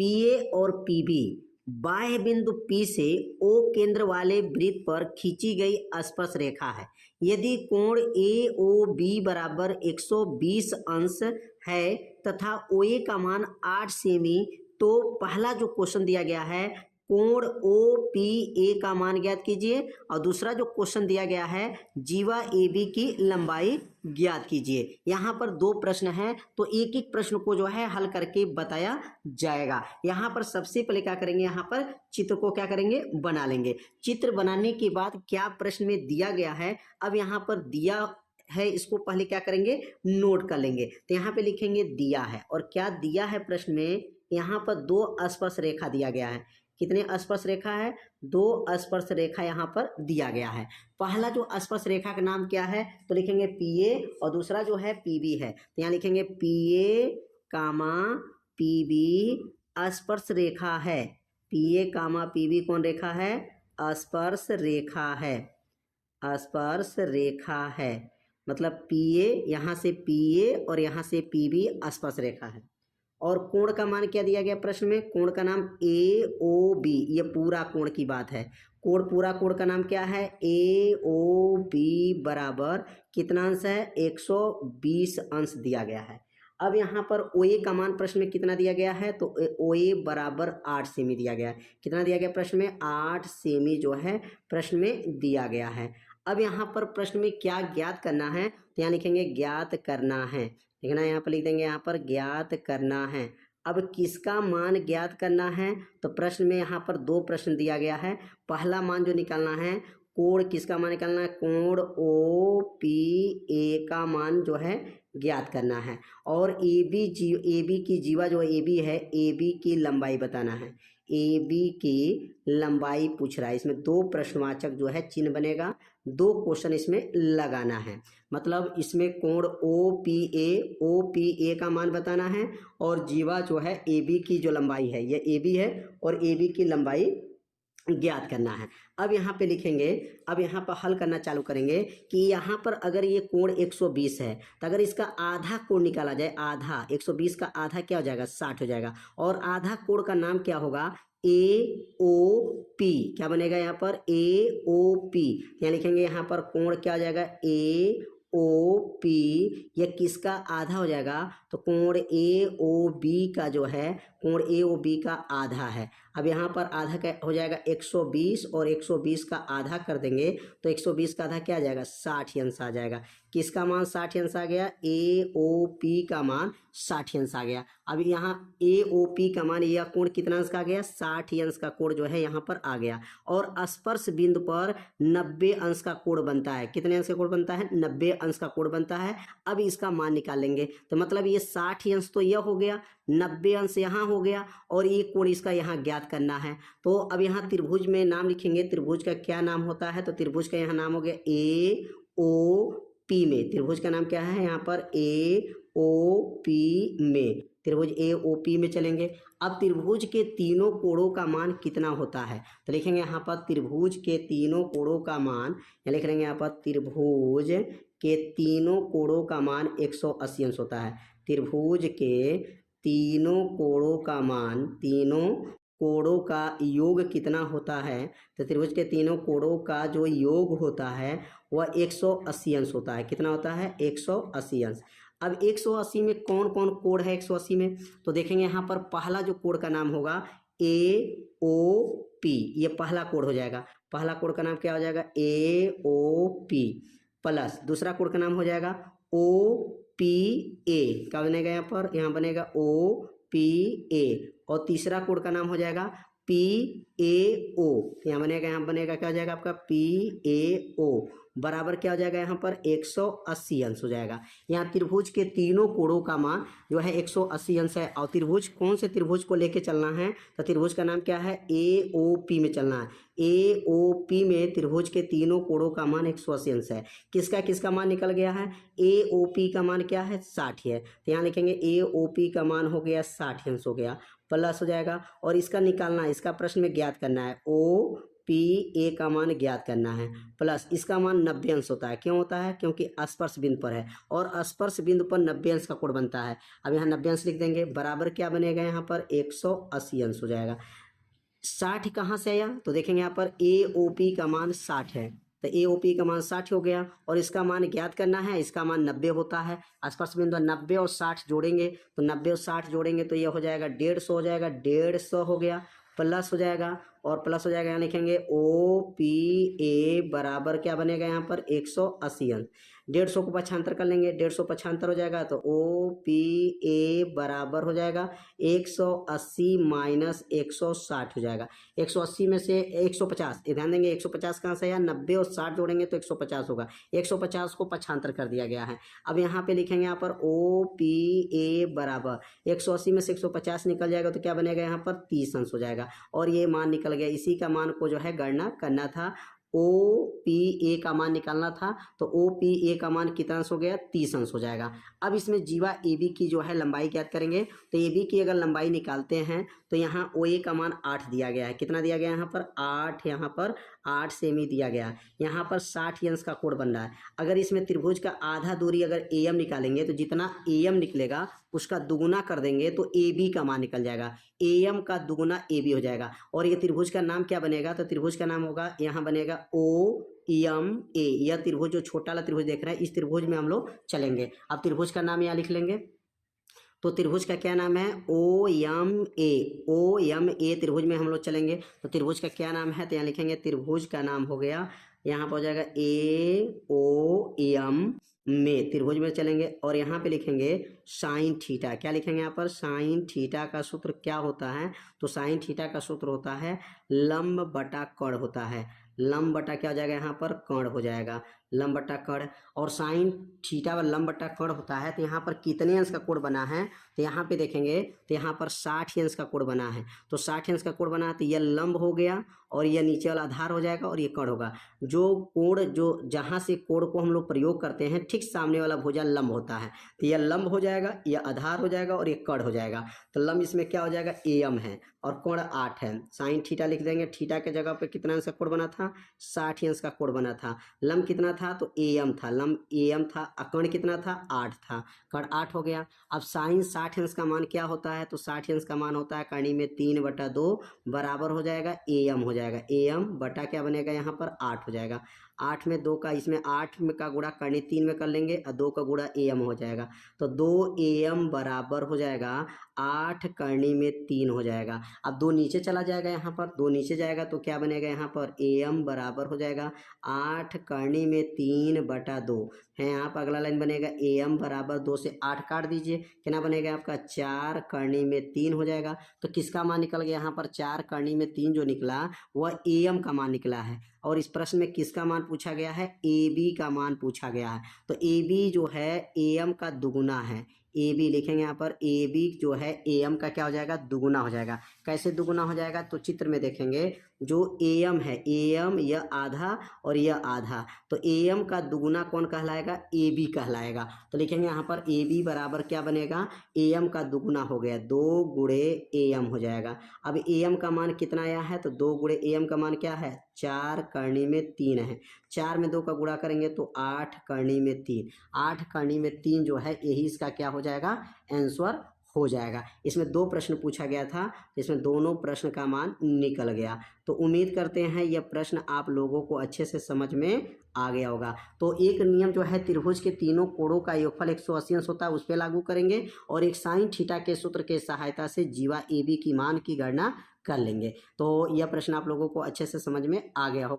पीए और पीबी बाह्य बिंदु P से O केंद्र वाले वृत्त पर खींची गई स्पर्श रेखा है। यदि कोण AOB बराबर 120 अंश है तथा OA का मान 8 सेमी, तो पहला जो क्वेश्चन दिया गया है कोण OPA का मान ज्ञात कीजिए और दूसरा जो क्वेश्चन दिया गया है जीवा AB की लंबाई ज्ञात कीजिए। यहाँ पर दो प्रश्न हैं तो एक एक प्रश्न को जो है हल करके बताया जाएगा। यहाँ पर सबसे पहले क्या करेंगे, यहाँ पर चित्र को क्या करेंगे, बना लेंगे। चित्र बनाने के बाद क्या प्रश्न में दिया गया है, अब यहाँ पर दिया है इसको पहले क्या करेंगे, नोट कर लेंगे। तो यहाँ पे लिखेंगे दिया है, और क्या दिया है प्रश्न में, यहाँ पर दो स्पर्श रेखा दिया गया है। कितने स्पर्श रेखा है, दो स्पर्श रेखा यहाँ पर दिया गया है। पहला जो स्पर्श रेखा का नाम क्या है, तो लिखेंगे PA और दूसरा जो है PB है। तो यहाँ लिखेंगे PA कामा PB स्पर्श रेखा है। PA कामा PB कौन रेखा है, स्पर्श रेखा है, स्पर्श रेखा है। मतलब PA, यहाँ से PA और यहाँ से PB स्पर्श रेखा है। और कोण का मान क्या दिया गया प्रश्न में, कोण का नाम AOB, ये पूरा कोण की बात है। कोण, पूरा कोण का नाम क्या है, AOB बराबर कितना अंश है, 120 अंश दिया गया है। अब यहाँ पर OA का मान प्रश्न में कितना दिया गया है, तो OA बराबर 8 सेमी दिया गया है। कितना दिया गया प्रश्न में, 8 सेमी जो है प्रश्न में दिया गया है। अब यहाँ पर प्रश्न में क्या ज्ञात करना है, तो यहाँ लिखेंगे ज्ञात करना है। देखना यहाँ पर लिख देंगे, यहाँ पर ज्ञात करना है। अब किसका मान ज्ञात करना है, तो प्रश्न में यहाँ पर दो प्रश्न दिया गया है। पहला मान जो निकालना है, कोण किसका मान निकालना है, कोण OPA का मान जो है ज्ञात करना है। और AB की जीवा जो AB है, AB की लंबाई बताना है। AB की लंबाई पूछ रहा है, इसमें दो प्रश्नवाचक जो है चिन्ह बनेगा, दो क्वेश्चन इसमें लगाना है। मतलब इसमें कोण OPA का मान बताना है और जीवा जो है AB की जो लंबाई है, ये AB है और AB की लंबाई ज्ञात करना है। अब यहाँ पे लिखेंगे, अब यहाँ पर हल करना चालू करेंगे कि यहाँ पर अगर ये कोण 120 है तो अगर इसका आधा कोण निकाला जाए, आधा 120 का आधा क्या हो जाएगा, 60 हो जाएगा। और आधा कोण का नाम क्या होगा, AOP, क्या बनेगा यहाँ पर, AOP। यहाँ लिखेंगे यहाँ पर कोण क्या हो जाएगा, AOP, यह किसका आधा हो जाएगा, तो कोण AOB का जो है, कोण AOB का आधा है। अब यहाँ पर आधा क्या हो जाएगा, 120 और 120 का आधा कर देंगे तो 120 का आधा क्या आ जाएगा, 60 अंश आ जाएगा। किसका मान 60 अंश आ गया, AOP का मान 60 अंश आ गया। अब यहाँ AOP का मान, यह कोण कितना अंश का आ गया, 60 अंश का कोण जो है यहाँ पर आ गया। और स्पर्श बिंदु पर 90 अंश का कोण बनता है। कितने अंश का कोण बनता है, 90 अंश का कोण बनता है। अब इसका मान निकाल लेंगे, तो मतलब ये 60 अंश तो यह हो गया, 90 अंश यहाँ हो गया और ये कोण इसका यहाँ ज्ञात करना है। तो अब यहाँ त्रिभुज में नाम लिखेंगे, त्रिभुज का क्या नाम होता है, तो त्रिभुज का यहाँ नाम हो गया AOP में। त्रिभुज का नाम क्या है यहाँ पर, AOP में, त्रिभुज AOP में चलेंगे। अब त्रिभुज के तीनों कोणों का मान कितना होता है, तो लिखेंगे यहाँ पर त्रिभुज के तीनों कोणों का मान, या लिख लेंगे यहाँ पर त्रिभुज के तीनों कोणों का मान 180 अंश होता है। त्रिभुज के तीनों कोणों का मान, तीनों कोणों का योग कितना होता है, तो त्रिभुज के तीनों कोणों का जो योग होता है वह 180 अंश होता है। कितना होता है, 180 अंश। अब 180 में कौन कौन कोण है 180 में, तो देखेंगे यहाँ पर पहला जो कोण का नाम होगा AOP, ये पहला कोण हो जाएगा। पहला कोण का नाम क्या हो जाएगा, AOP प्लस दूसरा कोण का नाम हो जाएगा OPA, क्या बनेगा यहाँ पर, यहाँ बनेगा OPA। और तीसरा कोण का नाम हो जाएगा PAO, यहाँ बनेगा, यहाँ बनेगा क्या हो जाएगा आपका PAO, बराबर क्या हो जाएगा यहाँ पर 180 अंश हो जाएगा। यहाँ त्रिभुज के तीनों कोणों का मान जो है 180 अंश है। और त्रिभुज कौन से त्रिभुज को लेके चलना है, तो त्रिभुज का नाम क्या है, AOP में चलना है। AOP में त्रिभुज के तीनों कोणों का मान 180 अंश है। किसका किसका मान निकल गया है, AOP का मान क्या है, 60 है। तो यहाँ लिखेंगे AOP का मान हो गया 60 अंश हो गया, प्लस हो जाएगा। और इसका निकालना, इसका प्रश्न में ज्ञात करना है पी ए का मान ज्ञात करना है, प्लस इसका मान 90 अंश होता है। क्यों होता है? क्योंकि स्पर्श बिंदु पर है और स्पर्श बिंदु पर 90 अंश का कोण बनता है। अब यहाँ 90 अंश लिख देंगे, बराबर क्या बनेगा यहाँ पर 180 अंश हो जाएगा। 60 कहाँ से आया? तो देखेंगे यहाँ पर ए ओ पी का मान 60 है, तो ए ओ पी का मान 60 हो गया और इसका मान ज्ञात करना है, इसका मान 90 होता है। स्पर्श बिंदु 90 और 60 जोड़ेंगे तो 90 और 60 जोड़ेंगे तो ये हो जाएगा 150 हो जाएगा, 150 हो गया, प्लस हो जाएगा और प्लस हो जाएगा, यहाँ लिखेंगे ओ पी ए बराबर क्या बनेगा यहाँ पर 180 अंश। 150 को पक्षांतर कर लेंगे, 150 पक्षांतर हो जाएगा तो ओ पी ए बराबर हो जाएगा 180 माइनस 160 हो जाएगा। 180 में से 150, ध्यान देंगे 150 कहाँ से आया? 90 और 60 जोड़ेंगे तो 150 होगा, 150 को पक्षांतर कर दिया गया है। अब यहाँ पे लिखेंगे यहाँ पर ओ पी ए बराबर 180 में से 150 निकल जाएगा तो क्या बनेगा यहाँ पर 30 अंश हो जाएगा और ये मान निकल गया। इसी का मान को जो है गणना करना था, ओ पी ए का मान निकालना था, तो ओ पी ए का मान कितना अंश हो गया? 30 अंश हो जाएगा। अब इसमें जीवा ए बी की जो है लंबाई ज्ञात करेंगे, तो ए बी की अगर लंबाई निकालते हैं तो यहाँ ओ ए का मान 8 दिया गया है। कितना दिया गया यहाँ पर? 8, यहाँ पर 8 सेमी दिया गया है। यहाँ पर 60 अंश का कोण बन रहा है। अगर इसमें त्रिभुज का आधा दूरी अगर ए एम निकालेंगे तो जितना ए एम निकलेगा उसका दुगुना कर देंगे तो ए बी का मान निकल जाएगा, ए एम का दुगुना ए बी हो जाएगा। और ये त्रिभुज का नाम क्या बनेगा? तो त्रिभुज का नाम होगा, यहाँ बनेगा ओ एम ए। यह त्रिभुज जो छोटा वाला त्रिभुज देख रहे हैं, इस त्रिभुज में हम लोग चलेंगे। अब त्रिभुज का नाम यहाँ लिख लेंगे, तो त्रिभुज का क्या नाम है? O M A. O M A त्रिभुज में हम लोग चलेंगे, तो त्रिभुज का क्या नाम है? तो यहाँ लिखेंगे त्रिभुज का नाम हो गया, यहाँ पर हो जाएगा ए ओ एम में, त्रिभुज में चलेंगे और यहाँ पे लिखेंगे साइन थीटा। क्या लिखेंगे यहाँ पर? साइन थीटा का सूत्र क्या होता है? तो साइन थीटा का सूत्र होता है लंब बटा कर्ण होता है। लंब बटा क्या हो जाएगा यहाँ पर? कर्ण हो जाएगा, लंब बटा कर्ण। और साइन थीटा व लंब बटा कर्ण होता है, तो यहाँ पर कितने अंश का कोण बना है? तो यहाँ पे देखेंगे तो यहाँ पर 60 अंश का कोण बना है। तो 60 अंश का कोण बना है तो यह लंब हो गया और यह नीचे वाला आधार हो जाएगा और ये कर्ण होगा। जो कोण जो जहाँ से कोण को हम लोग प्रयोग करते हैं ठीक सामने वाला भुजा लंब होता है, तो यह लंब हो जाएगा, यह आधार हो जाएगा और ये कर्ण हो जाएगा। तो लंब इसमें क्या हो जाएगा? ए एम है और कोण 8 है। साइन थीटा लिख देंगे, थीटा के जगह पे कितना अंश का कोण बना था? 60 अंश का कोण बना था। लंब कितना था? तो ए एम था, लंब ए एम था। कर्ण कितना था? 8 था, कर्ण 8 हो गया। अब साइन 60 अंश का मान क्या होता है? तो 60 अंश का मान होता है कर्णी में 3/2 बराबर हो जाएगा ए एम हो जाएगा। ए एम बटा क्या बनेगा यहाँ पर? 8 हो जाएगा। 8 में 2 का, इसमें 8 में का गुणा कर्णी 3 में कर लेंगे और 2 का गुणा ए एम हो जाएगा, तो 2 ए एम बराबर हो जाएगा 8 कर्णी में 3 हो जाएगा। अब 2 नीचे चला जाएगा, यहाँ पर 2 नीचे जाएगा तो क्या बनेगा यहाँ पर? ए एम बराबर हो जाएगा 8 कर्णी में 3/2 है। यहाँ पर अगला लाइन बनेगा ए एम बराबर 2 से 8 काट दीजिए, कितना बनेगा आपका? 4 कर्णी में 3 हो जाएगा। तो किसका मान निकल गया यहाँ पर? 4 कर्णी में 3 जो निकला वह ए एम का मान निकला है। और इस प्रश्न में किसका मान पूछा गया है? ए बी का मान पूछा गया है। तो ए बी जो है ए एम का दुगुना है। ए बी लिखेंगे यहाँ पर, ए बी जो है ए एम का क्या हो जाएगा? दुगुना हो जाएगा। कैसे दुगुना हो जाएगा? तो चित्र में देखेंगे, जो ए एम है, ए एम यह आधा और यह आधा, तो ए एम का दुगुना कौन कहलाएगा? ए बी कहलाएगा। तो लिखेंगे यहाँ पर ए बी बराबर क्या बनेगा? ए एम का दुगुना हो गया, 2 गुणे ए एम हो जाएगा। अब ए एम का मान कितना आया है? तो 2 गुणे ए एम का मान क्या है? 4 कर्णी में 3 है। 4 में 2 का गुणा करेंगे तो 8 कर्णी में 3, 8 कर्णी में 3 जो है यही इसका क्या हो जाएगा? आंसर हो जाएगा। इसमें 2 प्रश्न पूछा गया था, इसमें दोनों प्रश्न का मान निकल गया। तो उम्मीद करते हैं यह प्रश्न आप लोगों को अच्छे से समझ में आ गया होगा। तो एक नियम जो है त्रिभुज के तीनों कोणों का योगफल 180 अंश होता है, उस पर लागू करेंगे और एक साइन थीटा के सूत्र के सहायता से जीवा ए बी की मान की गणना कर लेंगे। तो यह प्रश्न आप लोगों को अच्छे से समझ में आ गया होगा।